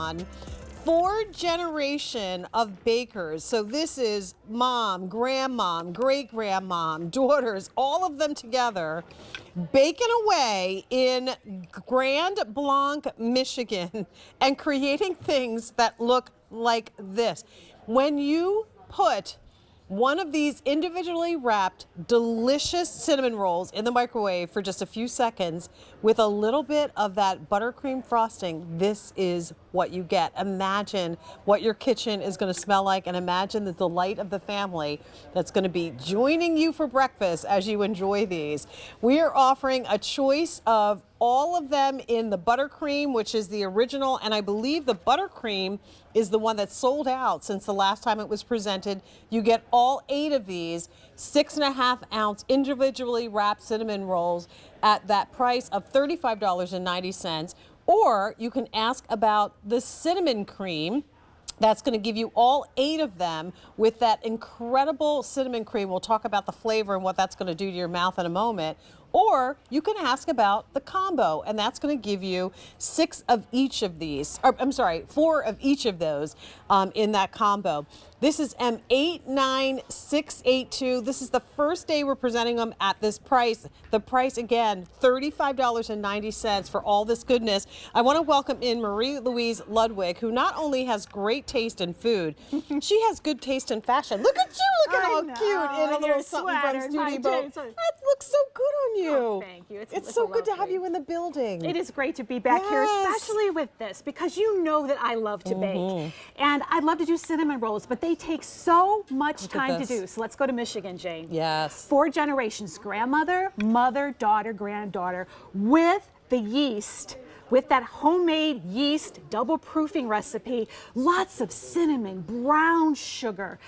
on four generation of bakers. So this is mom, grandmom, great grandmom, daughters, all of them together baking away in Grand Blanc, Michigan, and creating things that look like this. When you put one of these individually wrapped delicious cinnamon rolls in the microwave for just a few seconds with a little bit of that buttercream frosting, this is what you get. Imagine what your kitchen is going to smell like, and imagine the delight of the family that's going to be joining you for breakfast as you enjoy these. We are offering a choice of all of them in the buttercream, which is the original, and I believe the buttercream is the one that's sold out since the last time it was presented. You get all 8 of these 6.5-ounce individually wrapped cinnamon rolls at that price of $35.90. Or you can ask about the cinnamon cream. That's going to give you all 8 of them with that incredible cinnamon cream. We'll talk about the flavor and what that's going to do to your mouth in a moment. Or you can ask about the combo, and that's going to give you 6 of each of these. Or, I'm sorry, 4 of each of those in that combo. This is M89682. This is the first day we're presenting them at this price. The price, again, $35.90 for all this goodness. I want to welcome in Marie Louise Ludwig, who not only has great taste in food, she has good taste in fashion. Look at you looking all cute in a little something from Studio Boat. That looks so good on you. Oh, thank you. It's so good to have you in the building. It is great to be back here, especially with this, because you know that I love to bake. And I love to do cinnamon rolls, but they take so much time to do. So let's go to Michigan, Jane. Yes. 4 generations, grandmother, mother, daughter, granddaughter, with the yeast, with that homemade yeast double proofing recipe, lots of cinnamon, brown sugar,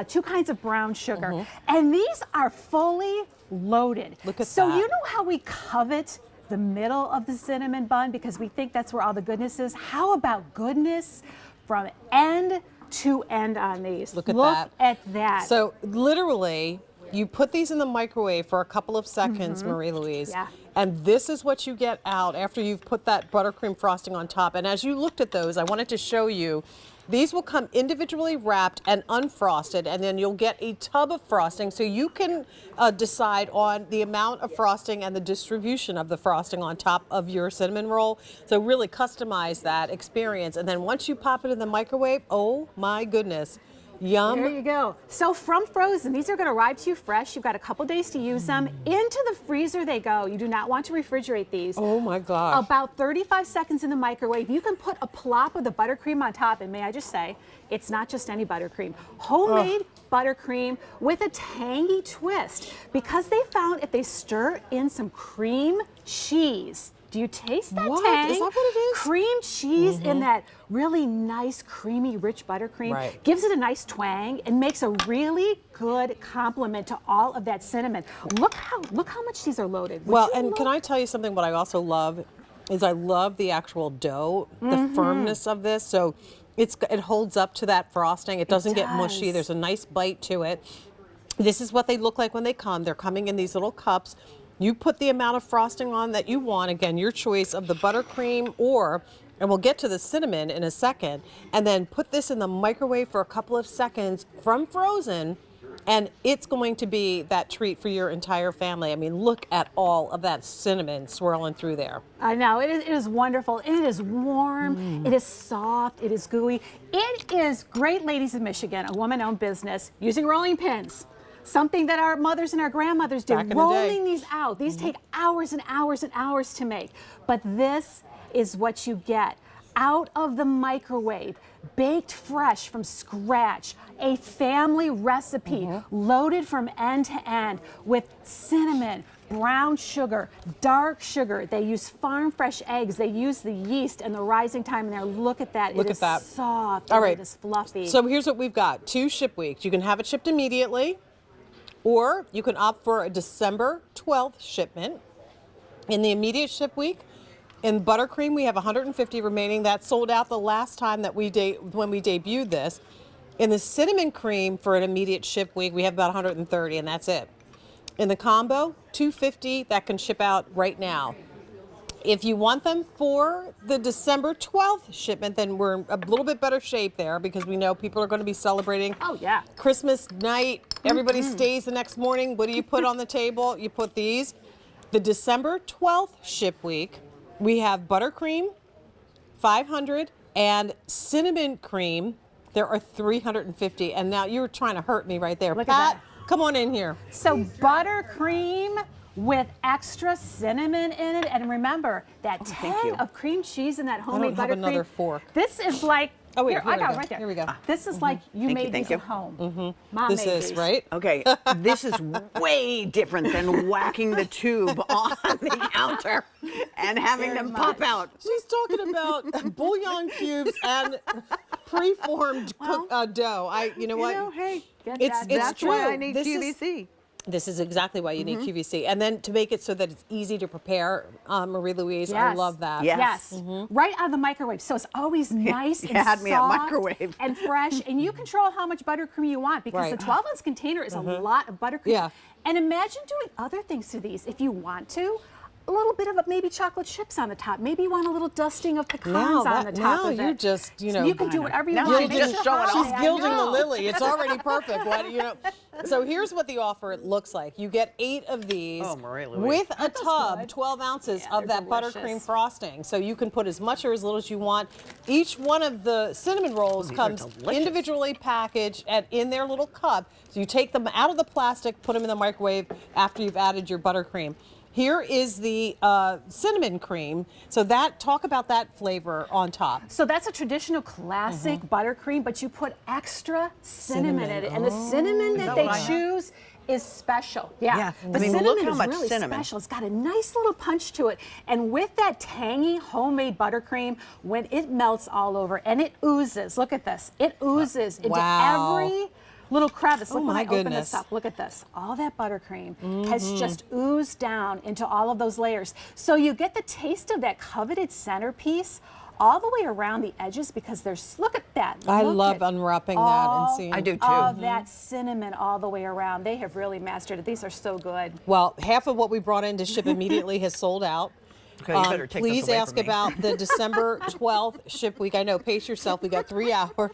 2 kinds of brown sugar. And these are fully loaded. Look at so that. You know how we covet the middle of the cinnamon bun because we think that's where all the goodness is? How about goodness from end to end on these? Look at that. So literally, you put these in the microwave for a couple of seconds, Marie Louise. Yeah. And this is what you get out after you've put that buttercream frosting on top. And as you looked at those, I wanted to show you, these will come individually wrapped and unfrosted, and then you'll get a tub of frosting so you can decide on the amount of frosting and the distribution of the frosting on top of your cinnamon roll. So really customize that experience. And then once you pop it in the microwave, oh my goodness. Yum. There you go. So from frozen, these are going to arrive to you fresh. You've got a couple days to use them. Into the freezer they go. You do not want to refrigerate these. Oh my gosh. About 35 seconds in the microwave. You can put a plop of the buttercream on top, and may I just say, it's not just any buttercream. Homemade buttercream with a tangy twist. Because they found if they stir in some cream cheese, do you taste that tang? Is that what it is? Cream cheese in that really nice, creamy, rich buttercream. Right. Gives it a nice twang and makes a really good complement to all of that cinnamon. Look how much these are loaded. Well, and can I tell you something? What I also love is I love the actual dough, the firmness of this. So it holds up to that frosting. It doesn't get mushy. There's a nice bite to it. This is what they look like when they come. They're coming in these little cups. You put the amount of frosting on that you want. Again, your choice of the buttercream and we'll get to the cinnamon in a second, and then put this in the microwave for a couple of seconds from frozen, and it's going to be that treat for your entire family. I mean, look at all of that cinnamon swirling through there. I know, it is wonderful. It is warm, it is soft, it is gooey. It is great, ladies of Michigan, a woman-owned business, using rolling pins. Something that our mothers and our grandmothers did, rolling these out. These take hours and hours and hours to make. But this is what you get out of the microwave, baked fresh from scratch, a family recipe loaded from end to end with cinnamon, brown sugar, dark sugar. They use farm fresh eggs. They use the yeast and the rising time in there. Look at that. Look it at is that. Soft. All right. It is fluffy. So here's what we've got. 2 ship weeks. You can have it shipped immediately, or you can opt for a December 12th shipment. In the immediate ship week, in buttercream, we have 150 remaining. That sold out the last time that when we debuted this. In the cinnamon cream for an immediate ship week, we have about 130, and that's it. In the combo, 250, that can ship out right now. If you want them for the December 12th shipment, then we're in a little bit better shape there because we know people are going to be celebrating Christmas night. Everybody stays the next morning. What do you put on the table? You put these. The December 12th ship week, we have buttercream, 500, and cinnamon cream. There are 350. And now you were trying to hurt me right there. Look Pat, at that. come on in here. So buttercream with extra cinnamon in it. And remember, that tang of cream cheese and that homemade buttercream. I don't have another fork. This is like, oh, wait, here, I got it right there. Here we go. This is like you made these at home. Mom This made is, these. right? Okay, this is way different than whacking the tube on the counter and having them pop out. She's talking about bouillon cubes and pre-formed dough. You know what? Hey, It's that's true. why I need This QVC. This is exactly why you need QVC. And then to make it so that it's easy to prepare, Marie-Louise, I Yes. love that. Yes. Right out of the microwave. So it's always nice and had me at soft microwave. and fresh. And you control how much buttercream you want because Right. the 12-ounce container is a lot of buttercream. Yeah. And imagine doing other things to these if you want to. A little bit of maybe chocolate chips on the top. Maybe you want a little dusting of pecans on the top now of it. you're just, you know. So you can do whatever you Now want. she's Make just sure showing holiday. off. She's gilding the I know. lily. It's already perfect. What, you know. So here's what the offer looks like. You get 8 of these Oh, Marie-Louise. with a tub, good. 12 ounces Yeah, of they're that delicious. buttercream frosting. So you can put as much or as little as you want. Each one of the cinnamon rolls These are comes delicious. individually packaged and in their little cup. So you take them out of the plastic, put them in the microwave after you've added your buttercream. Here is the cinnamon cream. So talk about that flavor on top. So that's a traditional classic buttercream, but you put extra cinnamon in it. And the cinnamon that they choose is special. Yeah. Yeah. The I mean, cinnamon look how is much really cinnamon. special. It's got a nice little punch to it. And with that tangy homemade buttercream, when it melts all over and it oozes, look at this, it oozes into Wow. every little crevice. Look Oh, when my I open goodness. this up. Look at this. All that buttercream has just oozed down into all of those layers. So you get the taste of that coveted centerpiece all the way around the edges because there's, look at that. I Look love at unwrapping that and all seeing. I do too. of that cinnamon all the way around. They have really mastered it. These are so good. Well, half of what we brought in to ship immediately has sold out. Okay, you better take this Please away ask from me. about the December 12th ship week. I know, pace yourself. We got 3 hours.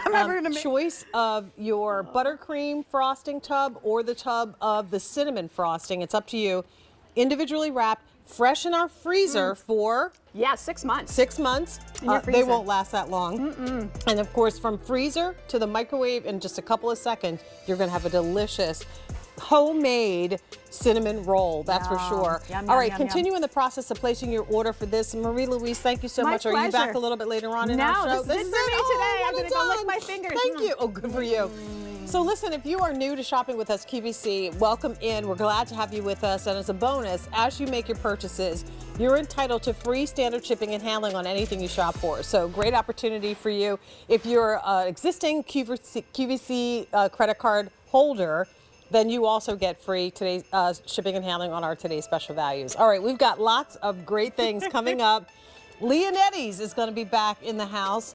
I'm never gonna make Choice of your buttercream frosting tub or the tub of the cinnamon frosting. It's up to you. Individually wrapped, fresh in our freezer for Yeah, 6 months. 6 months. In your They freezer. won't last that long. And of course, from freezer to the microwave in just a couple of seconds, you're going to have a delicious homemade cinnamon roll. That's for sure. Yum, All yum, right, yum, continue in the process of placing your order for this. Marie-Louise, thank you so My much. Are you back pleasure. a little bit later on in No, our show? this is it for me today. I'm what a gonna go lick time. my fingers. Thank you. Oh, good for you. So listen, if you are new to shopping with us, QVC, welcome in. We're glad to have you with us. And as a bonus, as you make your purchases, you're entitled to free standard shipping and handling on anything you shop for. So great opportunity for you. If you're an existing QVC credit card holder, then you also get free today's shipping and handling on our today's special values. All right, we've got lots of great things coming up. Leonetti's is going to be back in the house.